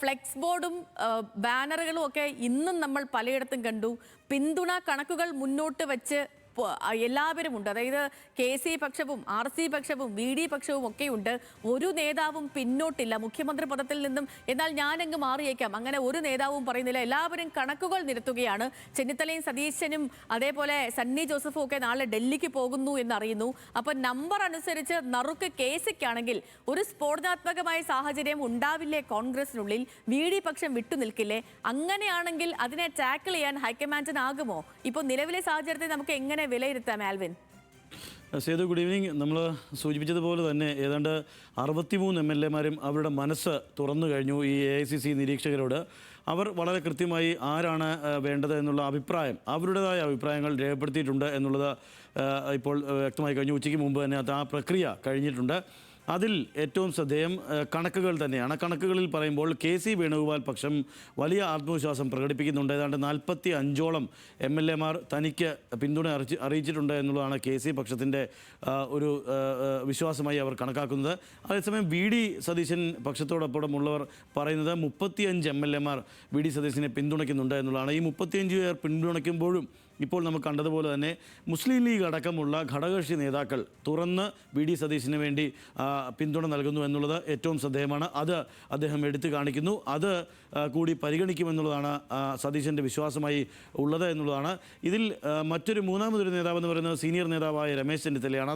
Flex ബോർഡും ബാനറുകളും ഒക്കെ ഇന്നും നമ്മൾ പലയിടത്തും കണ്ടു. പിന്തുണ കണക്കുകൾ മുന്നോട്ട് വെച്ച് എല്ലാവരും ഉണ്ട്. അതായത് KC പക്ഷവും RC പക്ഷവും VD പക്ഷവും ഒക്കെയുണ്ട്. ഒരു നേതാവും പിന്നോട്ടില്ല മുഖ്യമന്ത്രി പദത്തിൽ നിന്നും. എന്നാൽ ഞാനങ്ങ് മാറിയേക്കാം, അങ്ങനെ ഒരു നേതാവും പറയുന്നില്ല. എല്ലാവരും കണക്കുകൾ നിരത്തുകയാണ്. ചെന്നിത്തലയും സതീശനും അതേപോലെ സണ്ണി ജോസഫും ഒക്കെ നാളെ ഡൽഹിക്ക് പോകുന്നു എന്നറിയുന്നു. അപ്പൊ നമ്പർ അനുസരിച്ച് നറുക്ക് KCക്കാണെങ്കിൽ ഒരു സ്ഫോടനാത്മകമായ സാഹചര്യം ഉണ്ടാവില്ലേ കോൺഗ്രസിനുള്ളിൽ? VD പക്ഷം വിട്ടുനിൽക്കില്ലേ? അങ്ങനെയാണെങ്കിൽ അതിനെ ടാക്കിൾ ചെയ്യാൻ ഹൈക്കമാൻഡിനാകുമോ? ഇപ്പോൾ നിലവിലെ സാഹചര്യത്തെ നമുക്ക് എങ്ങനെ വിലയിരുത്താം ആൽവിൻ? Sethu, good evening. നമ്മൾ സൂചിപ്പിച്ചതുപോലെ തന്നെ ഏതാണ്ട് 63 MLA-മാരും അവരുടെ മനസ്സ് തുറന്നു കഴിഞ്ഞു ഈ AICC നിരീക്ഷകരോട്. അവർ വളരെ കൃത്യമായി ആരാണ് വേണ്ടത് എന്നുള്ള അഭിപ്രായം, അവരുടേതായ അഭിപ്രായങ്ങൾ രേഖപ്പെടുത്തിയിട്ടുണ്ട് എന്നുള്ളത് ഇപ്പോൾ വ്യക്തമായി കഴിഞ്ഞു. ഉച്ചയ്ക്ക് മുമ്പ് തന്നെ ആ പ്രക്രിയ കഴിഞ്ഞിട്ടുണ്ട്. അതിൽ ഏറ്റവും ശ്രദ്ധേയം കണക്കുകൾ തന്നെയാണ്. കണക്കുകളിൽ പറയുമ്പോൾ KC വേണുഗോപാൽ പക്ഷം വലിയ ആത്മവിശ്വാസം പ്രകടിപ്പിക്കുന്നുണ്ട്. ഏതാണ്ട് 45ഓളം MLA-മാർ തനിക്ക് പിന്തുണ അറിയിച്ചിട്ടുണ്ട് എന്നുള്ളതാണ് KC പക്ഷത്തിൻ്റെ ഒരു വിശ്വാസമായി അവർ കണക്കാക്കുന്നത്. അതേസമയം VD സതീശൻ പക്ഷത്തോടൊപ്പമുള്ളവർ പറയുന്നത് 35 MLA-മാർ VD സതീശനെ പിന്തുണയ്ക്കുന്നുണ്ട് എന്നുള്ളതാണ്. ഈ 35 പേർ പിന്തുണയ്ക്കുമ്പോഴും ഇപ്പോൾ നമുക്ക് കണ്ടതുപോലെ തന്നെ മുസ്ലിം ലീഗ് അടക്കമുള്ള ഘടകകക്ഷി നേതാക്കൾ തുറന്ന് VD സതീശന് വേണ്ടി പിന്തുണ നൽകുന്നു എന്നുള്ളത് ഏറ്റവും ശ്രദ്ധേയമാണ്. അത് അദ്ദേഹം എടുത്തു കാണിക്കുന്നു. അത് കൂടി പരിഗണിക്കുമെന്നുള്ളതാണ് സതീശൻ്റെ വിശ്വാസമായി ഉള്ളത് എന്നുള്ളതാണ്. ഇതിൽ മൂന്നാമതൊരു നേതാവ് എന്ന് പറയുന്നത് സീനിയർ നേതാവായ രമേശ് ചെന്നിത്തലയാണ്.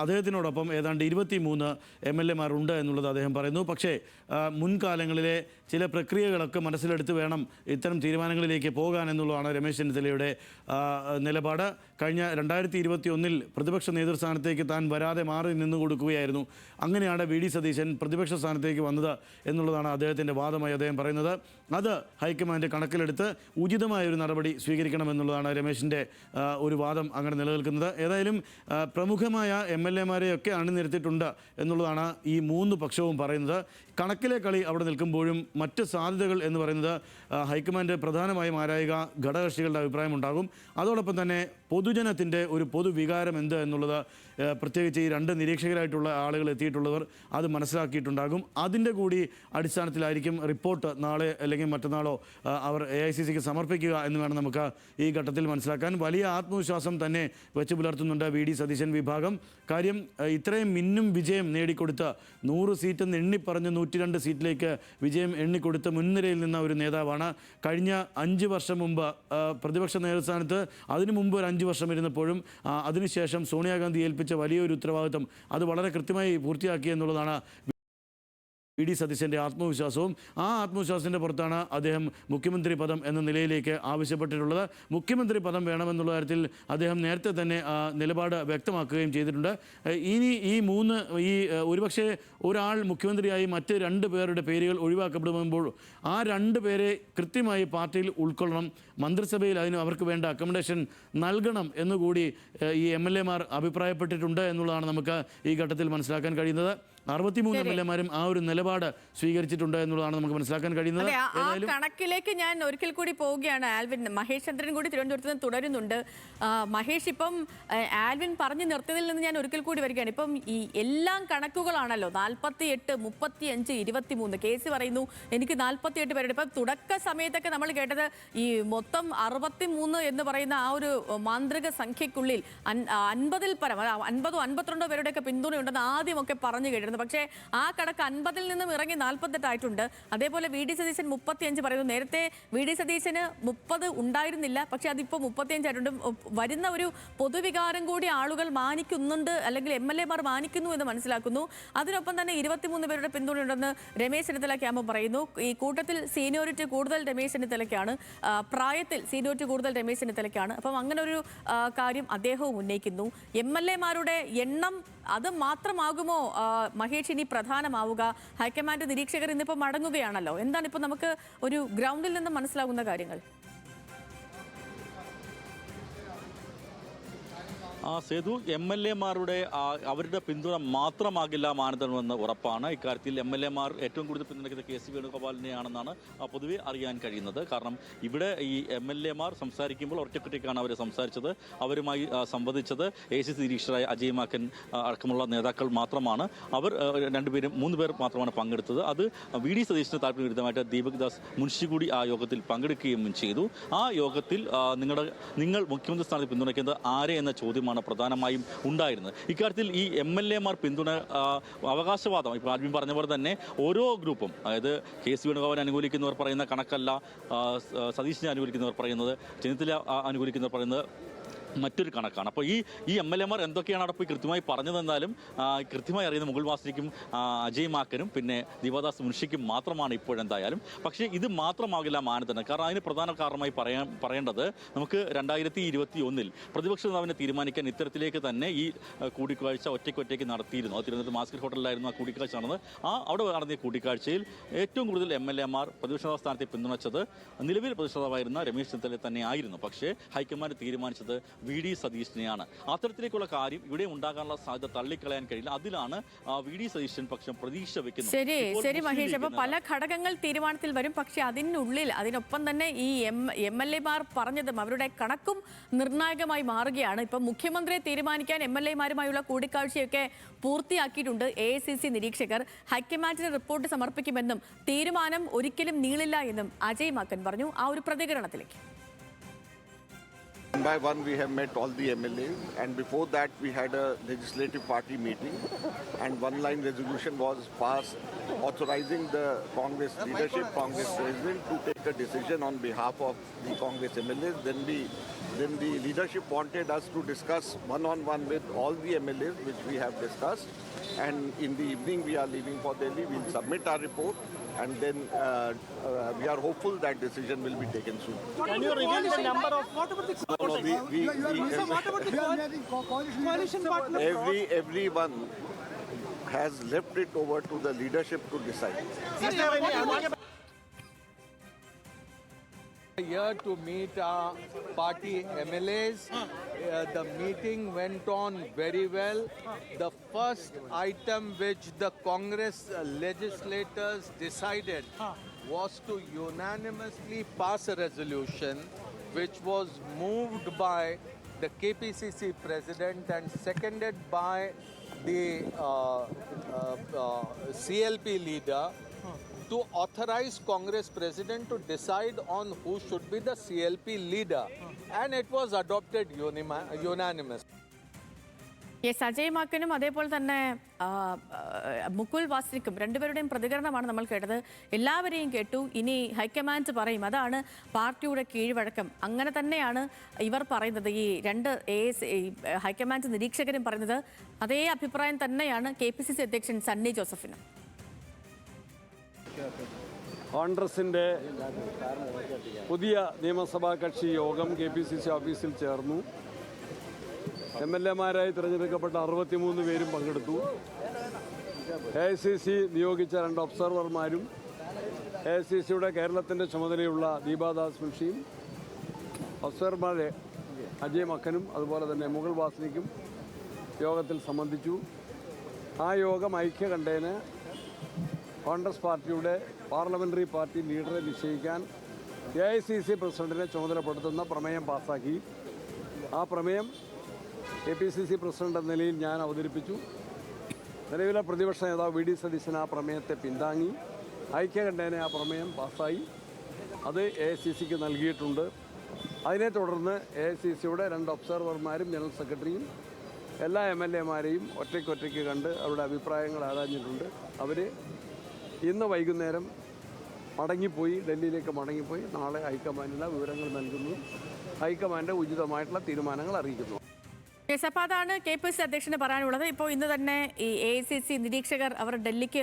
അദ്ദേഹത്തിനോടൊപ്പം ഏതാണ്ട് 23 MLA-മാരുണ്ട് എന്നുള്ളത് അദ്ദേഹം പറയുന്നു. പക്ഷേ മുൻകാലങ്ങളിലെ ചില പ്രക്രിയകളൊക്കെ മനസ്സിലെടുത്ത് വേണം ഇത്തരം തീരുമാനങ്ങളിലേക്ക് പോകാൻ എന്നുള്ളതാണ് രമേശ് ചെന്നിത്തലയുടെ നിലപാട്. കഴിഞ്ഞ 2021 പ്രതിപക്ഷ നേതൃസ്ഥാനത്തേക്ക് താൻ വരാതെ മാറി നിന്ന് കൊടുക്കുകയായിരുന്നു. അങ്ങനെയാണ് VD സതീശൻ പ്രതിപക്ഷ സ്ഥാനത്തേക്ക് വന്നത് എന്നുള്ളതാണ് അദ്ദേഹത്തിൻ്റെ വാദമായി അദ്ദേഹം പറയുന്നത്. അത് ഹൈക്കമാൻഡ് കണക്കിലെടുത്ത് ഉചിതമായൊരു നടപടി സ്വീകരിക്കണമെന്നുള്ളതാണ് രമേശിൻ്റെ ഒരു വാദം അങ്ങനെ നിലനിൽക്കുന്നത്. ഏതായാലും പ്രമുഖമായ MLA-മാരെയൊക്കെ അണിനിരത്തിയിട്ടുണ്ട് എന്നുള്ളതാണ് ഈ 3 പക്ഷവും പറയുന്നത്. കണക്കിലെ കളി അവിടെ നിൽക്കുമ്പോഴും മറ്റ് സാധ്യതകൾ എന്ന് പറയുന്നത് ഹൈക്കമാൻഡ് പ്രധാനമായും ആരായുക ഘടകകക്ഷികളുടെ അഭിപ്രായമുണ്ടാകും. അതോടൊപ്പം തന്നെ പൊതുജനത്തിൻ്റെ ഒരു പൊതുവികാരം എന്ത് എന്നുള്ളത് പ്രത്യേകിച്ച് ഈ 2 നിരീക്ഷകരായിട്ടുള്ള ആളുകൾ എത്തിയിട്ടുള്ളവർ അത് മനസ്സിലാക്കിയിട്ടുണ്ടാകും. അതിൻ്റെ കൂടി അടിസ്ഥാനത്തിലായിരിക്കും റിപ്പോർട്ട് നാളെ അല്ലെങ്കിൽ മറ്റന്നാളോ അവർ AICCക്ക് സമർപ്പിക്കുക എന്ന് വേണം നമുക്ക് ഈ ഘട്ടത്തിൽ മനസ്സിലാക്കാൻ. വലിയ ആത്മവിശ്വാസം തന്നെ വെച്ച് പുലർത്തുന്നുണ്ട് VD സതീശൻ വിഭാഗം. കാര്യം ഇത്രയും മിന്നും വിജയം നേടിക്കൊടുത്ത് 100 സീറ്റെന്ന് എണ്ണിപ്പറഞ്ഞ് 102 സീറ്റിലേക്ക് വിജയം എണ്ണിക്കൊടുത്ത് മുൻനിരയിൽ നിന്ന ഒരു നേതാവാണ്. കഴിഞ്ഞ 5 വർഷം മുമ്പ് പ്രതിപക്ഷ നേതൃസ്ഥാനത്ത് അതിനു മുമ്പ് ഒരു 5 വർഷം ഇരുന്നപ്പോഴും അതിനുശേഷം സോണിയാഗാന്ധി ഏൽപ്പിച്ച വലിയൊരു ഉത്തരവാദിത്വം അത് വളരെ കൃത്യമായി പൂർത്തിയാക്കി എന്നുള്ളതാണ് VD സതീശൻ്റെ ആത്മവിശ്വാസവും. ആ ആത്മവിശ്വാസത്തിൻ്റെ പുറത്താണ് അദ്ദേഹം മുഖ്യമന്ത്രി പദം എന്ന നിലയിലേക്ക് ആവശ്യപ്പെട്ടിട്ടുള്ളത്. മുഖ്യമന്ത്രി പദം വേണമെന്നുള്ള കാര്യത്തിൽ അദ്ദേഹം നേരത്തെ തന്നെ നിലപാട് വ്യക്തമാക്കുകയും ചെയ്തിട്ടുണ്ട്. ഇനി ഒരുപക്ഷെ ഒരാൾ മുഖ്യമന്ത്രിയായി മറ്റ് 2 പേരുടെ പേരുകൾ ഒഴിവാക്കപ്പെടുമ്പോൾ ആ 2 പേരെ കൃത്യമായി പാർട്ടിയിൽ ഉൾക്കൊള്ളണം, മന്ത്രിസഭയിൽ അവർക്ക് വേണ്ട അക്കോമഡേഷൻ നൽകണം എന്നുകൂടി ഈ MLA-മാർ അഭിപ്രായപ്പെട്ടിട്ടുണ്ട് എന്നുള്ളതാണ് നമുക്ക് ഈ ഘട്ടത്തിൽ മനസ്സിലാക്കാൻ കഴിയുന്നത്. 63 MLA-മാരും ആ ഒരു നിലപാട് സ്വീകരിച്ചിട്ടുണ്ട് എന്നുള്ളതാണ് നമുക്ക് മനസ്സിലാക്കാൻ കഴിയുന്നത്. ആ കണക്കിലേക്ക് ഞാൻ ഒരിക്കൽ കൂടി പോവുകയാണ് ആൽവിൻ. മഹേഷ് ചന്ദ്രൻ കൂടി തിരുവനന്തപുരത്ത് നിന്ന് തുടരുന്നുണ്ട്. മഹേഷ്, ഇപ്പം ആൽവിൻ പറഞ്ഞു നിർത്തിയതിൽ നിന്ന് ഞാൻ ഒരിക്കൽ കൂടി വരികയാണ്. ഇപ്പം ഈ എല്ലാം കണക്കുകളാണല്ലോ. 48, 35, 23. KC പറയുന്നു എനിക്ക് 48 പേരുടെ. ഇപ്പം തുടക്ക സമയത്തൊക്കെ നമ്മൾ കേട്ടത് ഈ മൊത്തം 63 എന്ന് പറയുന്ന ആ ഒരു മാന്ത്രിക സംഖ്യക്കുള്ളിൽ 50-ൽ പരം 50 52 പേരുടെയൊക്കെ പിന്തുണയുണ്ടെന്ന് ആദ്യമൊക്കെ പറഞ്ഞു കേട്ടിരുന്നു. പക്ഷേ ആ കണക്ക് 50-ൽ നിന്നും ഇറങ്ങി 48 ആയിട്ടുണ്ട്. അതേപോലെ VD സതീശൻ 35 പറയുന്നു. നേരത്തെ VD സതീശന് 30 ഉണ്ടായിരുന്നില്ല, പക്ഷെ അതിപ്പോൾ 35 ആയിട്ടുണ്ട്. വരുന്ന ഒരു പൊതുവികാരം കൂടി ആളുകൾ മാനിക്കുന്നുണ്ട്, അല്ലെങ്കിൽ MLA-മാർ മാനിക്കുന്നു എന്ന് മനസ്സിലാക്കുന്നു. അതിനൊപ്പം തന്നെ 23 പേരുടെ പിന്തുണയുണ്ടെന്ന് രമേശ് ചെന്നിത്തല ക്യാമ്പ് പറയുന്നു. ഈ കൂട്ടത്തിൽ സീനിയോറിറ്റി കൂടുതൽ രമേശ് ചെന്നിത്തലയ്ക്കാണ്, പ്രായത്തിൽ സീനിയോറിറ്റി കൂടുതൽ രമേശ് ചെന്നിത്തലയ്ക്കാണ്. അപ്പം അങ്ങനെ ഒരു കാര്യം അദ്ദേഹവും ഉന്നയിക്കുന്നു. MLA-മാരുടെ എണ്ണം അത് മാത്രമാകുമോ മഹേഷ് ഇനി പ്രധാനമാവുക? ഹൈക്കമാൻഡ് നിരീക്ഷകർ ഇന്നിപ്പോൾ മടങ്ങുകയാണല്ലോ. എന്താണ് ഇപ്പോൾ നമുക്ക് ഒരു ഗ്രൗണ്ടിൽ നിന്ന് മനസ്സിലാകുന്ന കാര്യങ്ങൾ? സേതു MLA-മാരുടെ അവരുടെ പിന്തുണ മാത്രമാകില്ല മാനദണ്ഡമെന്ന് ഉറപ്പാണ്. ഇക്കാര്യത്തിൽ MLA-മാർ ഏറ്റവും കൂടുതൽ പിന്തുണയ്ക്കുന്ന KC വേണുഗോപാലിനെയാണെന്നാണ് പൊതുവെ അറിയാൻ കഴിയുന്നത്. കാരണം ഇവിടെ ഈ MLA-മാർ സംസാരിക്കുമ്പോൾ ഒറ്റക്കൊറ്റയ്ക്കാണ് അവർ സംസാരിച്ചത്. അവരുമായി സംവദിച്ചത് ACC നിരീക്ഷകരായ അജയ് മാക്കൻ അടക്കമുള്ള നേതാക്കൾ മാത്രമാണ്. അവർ മൂന്ന് പേർ മാത്രമാണ് പങ്കെടുത്തത്. അത് VD സതീശന് താല്പര്യ വിരുദ്ധമായിട്ട് ദീപക് ദാസ് മുൻഷി കൂടി ആ യോഗത്തിൽ പങ്കെടുക്കുകയും ചെയ്തു. ആ യോഗത്തിൽ നിങ്ങൾ മുഖ്യമന്ത്രി സ്ഥാനത്ത് പിന്തുണയ്ക്കുന്നത് ആരെ എന്ന ചോദ്യമാണ് പ്രധാനമായും ഉണ്ടായിരുന്നത്. ഇക്കാര്യത്തിൽ ഈ MLA-മാർ പിന്തുണ അവകാശവാദം ഇപ്പോൾ ആദ്യം പറഞ്ഞ പോലെ തന്നെ ഓരോ ഗ്രൂപ്പും, അതായത് KC വേണുഗോപാലിനെ അനുകൂലിക്കുന്നവർ പറയുന്ന കണക്കല്ല, സതീശിനെ അനുകൂലിക്കുന്നവർ പറയുന്നത്, ചെന്നിത്തല അനുകൂലിക്കുന്നവർ പറയുന്നത് മറ്റൊരു കണക്കാണ്. അപ്പോൾ ഈ MLA-മാർ എന്തൊക്കെയാണ് അവിടെ പോയി കൃത്യമായി പറഞ്ഞതെന്നാലും കൃത്യമായി അറിയുന്ന മുകുൾ വാസ്നിക്കും അജയ് മാക്കനും പിന്നെ ദീപദാസ് മുൻഷിക്കും മാത്രമാണ് ഇപ്പോഴെന്തായാലും. പക്ഷേ ഇത് മാത്രമാകില്ല മാനദണ്ഡം. കാരണം അതിന് പ്രധാന കാരണമായി പറയേണ്ടത് നമുക്ക് 2021 പ്രതിപക്ഷ നേതാവിനെ തീരുമാനിക്കാൻ ഇത്തരത്തിലേക്ക് തന്നെ ഈ കൂടിക്കാഴ്ച ഒറ്റയ്ക്ക് നടത്തിയിരുന്നു. അത് തിരുവനന്തപുരം മാസ്കറ്റ് ഹോട്ടലിലായിരുന്നു ആ കൂടിക്കാഴ്ച നടന്നത്. അവിടെ നടത്തിയ കൂടിക്കാഴ്ചയിൽ ഏറ്റവും കൂടുതൽ MLA-മാർ പ്രതിപക്ഷ നേതാവ് സ്ഥാനത്തെ പിന്തുണച്ചത് നിലവിൽ പ്രതിപക്ഷ നേതാവായിരുന്ന രമേശ് ചെന്നിത്തല തന്നെ ആയിരുന്നു. പക്ഷേ ഹൈക്കമാൻഡ് തീരുമാനിച്ചത് VD സതീശനെയാണ്. അത്തരത്തിലേക്കുള്ള കാര്യം ഇവിടെ ഉണ്ടാകാനുള്ള സാധ്യത തള്ളിക്കളയാൻ കഴിയില്ല. അതിലാണ് VD സതീശൻ പക്ഷം പ്രതീക്ഷ വെക്കുന്നത്. ശരി മഹേഷ്, അപ്പൊ പല ഘടകങ്ങൾ തീരുമാനത്തിൽ വരും. പക്ഷെ അതിനുള്ളിൽ അതിനൊപ്പം തന്നെ ഈ MLA-മാർ പറഞ്ഞതും അവരുടെ കണക്കും നിർണായകമായി മാറുകയാണ്. ഇപ്പം മുഖ്യമന്ത്രിയെ തീരുമാനിക്കാൻ MLA-മാരുമായുള്ള കൂടിക്കാഴ്ചയൊക്കെ പൂർത്തിയാക്കിയിട്ടുണ്ട് AICC നിരീക്ഷകർ. ഹൈക്കമാൻഡിന് റിപ്പോർട്ട് സമർപ്പിക്കുമെന്നും തീരുമാനം ഒരിക്കലും നീളില്ല എന്നും അജയ് മാക്കൻ പറഞ്ഞു. ആ ഒരു പ്രതികരണത്തിലേക്ക്. One by one we have met all the MLAs, and before that we had a legislative party meeting, and one line resolution was passed authorizing the Congress leadership, Congress president to take a decision on behalf of the Congress MLAs. Then the leadership wanted us to discuss one-on-one with all the MLAs, which we have discussed, and in the evening we are leaving for Delhi. We'll submit our report, and then we are hopeful that decision will be taken soon. Can you reveal the number of... What about the coalition partners? Everyone has left it over to the leadership to decide. Is there any Here to meet our party MLAs. The meeting went on very well. The first item which the Congress legislators decided was to unanimously pass a resolution which was moved by the KPCC president and seconded by the CLP leader to authorize Congress president to decide on who should be the CLP leader, and it was adopted unanimous. Yes, Ajay മാക്കനും അതേപോലെ തന്നെ മുകുൾ വാസ്നിക്കും രണ്ടുപേരുടെയും പ്രതികരണമാണ് നമ്മൾ കേട്ടത്. എല്ലാവരെയും കേട്ടു. ഇനി ഹൈക്കമാൻഡ് പറയും, അതാണ് പാർട്ടിയുടെ കീഴ്വഴക്കം. അങ്ങനെ തന്നെയാണ് ഇവർ പറയുന്നത്. ഈ രണ്ട് ഹൈക്കമാൻഡ് നിരീക്ഷകരും പറയുന്നത് അതേ അഭിപ്രായം തന്നെയാണ് KPCC അധ്യക്ഷൻ സണ്ണി ജോസഫിനും. കോൺഗ്രസിൻ്റെ പുതിയ നിയമസഭാ കക്ഷി യോഗം KPCC ഓഫീസിൽ ചേർന്നു. MLA-മാരായി തിരഞ്ഞെടുക്കപ്പെട്ട 63 പേരും പങ്കെടുത്തു. AICC നിയോഗിച്ച 2 ഒബ്സർവർമാരും AICCയുടെ കേരളത്തിൻ്റെ ചുമതലയുള്ള ദീപദാസ് മുൻഷിയും ഒബ്സർവർമാരെ അജയ് മക്കനും അതുപോലെ തന്നെ മുകുൾ വാസ്നിക്കും യോഗത്തിൽ സംബന്ധിച്ചു. ആ യോഗം ഐക്യകണ്ഠേന കോൺഗ്രസ് പാർട്ടിയുടെ പാർലമെൻ്ററി പാർട്ടി ലീഡറെ നിശ്ചയിക്കാൻ AICC പ്രസിഡന്റിനെ ചുമതലപ്പെടുത്തുന്ന പ്രമേയം പാസ്സാക്കി. ആ പ്രമേയം KPCC പ്രസിഡന്റ് എന്ന നിലയിൽ ഞാൻ അവതരിപ്പിച്ചു. നിലവിലെ പ്രതിപക്ഷ നേതാവ് VD സതീശൻ ആ പ്രമേയത്തെ പിന്താങ്ങി. ഐക്യകണ്ഠേന ആ പ്രമേയം പാസ്സായി. അത് AICCക്ക് നൽകിയിട്ടുണ്ട്. അതിനെ തുടർന്ന് AICCയുടെ 2 ഒബ്സർവർമാരും ജനറൽ സെക്രട്ടറിയും എല്ലാ MLA-മാരെയും ഒറ്റയ്ക്ക് കണ്ട് അവരുടെ അഭിപ്രായങ്ങൾ ആരാഞ്ഞിട്ടുണ്ട്. അവർ ഇന്ന് വൈകുന്നേരം ഡൽഹിയിലേക്ക് മടങ്ങിപ്പോയി നാളെ ഹൈക്കമാൻഡിന് വിവരങ്ങൾ നൽകുന്നു. ഹൈക്കമാൻഡ് ഉചിതമായിട്ടുള്ള തീരുമാനങ്ങൾ അറിയിക്കുന്നു. യെസ്, അപ്പോൾ അതാണ് KPCC അധ്യക്ഷന് പറയാനുള്ളത്. ഇപ്പോൾ ഇന്ന് തന്നെ ഈ AICC നിരീക്ഷകർ അവർ ഡൽഹിക്ക്